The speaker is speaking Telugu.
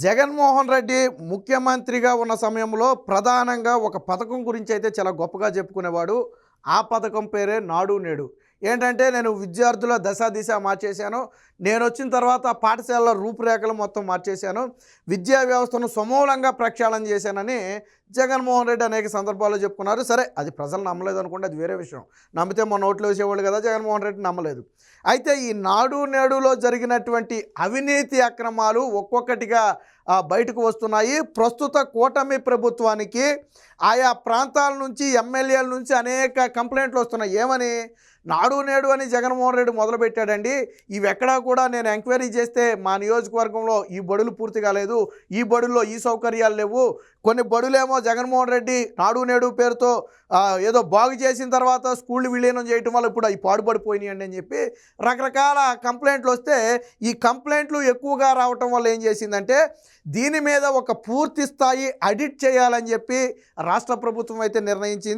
జగన్మోహన్ రెడ్డి ముఖ్యమంత్రిగా ఉన్న సమయంలో ప్రధానంగా ఒక పథకం గురించి అయితే చాలా గొప్పగా చెప్పుకునేవాడు. ఆ పథకం పేరే నాడు నేడు. ఏంటంటే నేను విద్యార్థుల దశ దిశ మార్చేశాను. నేనొచ్చిన తర్వాత పాఠశాలల రూపురేఖలు మొత్తం మార్చేశాను. విద్యా వ్యవస్థను సమూలంగా ప్రక్షాళన చేశానని జగన్మోహన్ రెడ్డి అనేక సందర్భాల్లో చెప్పుకున్నారు. సరే, అది ప్రజలు నమ్మలేదు అనుకోండి, అది వేరే విషయం. నమ్మితే మొన్న ఓట్లు వేసేవాళ్ళు కదా, జగన్మోహన్ రెడ్డి నమ్మలేదు. అయితే ఈ నాడు నేడులో జరిగినటువంటి అవినీతి అక్రమాలు ఒక్కొక్కటిగా బయటకు వస్తున్నాయి. ప్రస్తుత కూటమి ప్రభుత్వానికి ఆయా ప్రాంతాల నుంచి ఎమ్మెల్యేల నుంచి అనేక కంప్లైంట్లు వస్తున్నాయి. ఏమని? నాడు నేడు అని జగన్మోహన్ రెడ్డి మొదలుపెట్టాడండి. ఇవి ఎక్కడా కూడా నేను ఎంక్వైరీ చేస్తే మా నియోజకవర్గంలో ఈ బడులు పూర్తి కాలేదు, ఈ బడుల్లో ఈ సౌకర్యాలు లేవు, కొన్ని బడులేమో జగన్మోహన్ రెడ్డి నాడు నేడు పేరుతో ఏదో బాగు చేసిన తర్వాత స్కూళ్ళు విలీనం చేయటం వల్ల ఇప్పుడు అవి పాడుపడిపోయినాయండి అని చెప్పి రకరకాల కంప్లైంట్లు వస్తే, ఈ కంప్లైంట్లు ఎక్కువగా రావటం వల్ల ఏం చేసిందంటే దీని మీద ఒక పూర్తి స్థాయి ఆడిట్ చేయాలని చెప్పి రాష్ట్ర ప్రభుత్వం అయితే నిర్ణయించింది.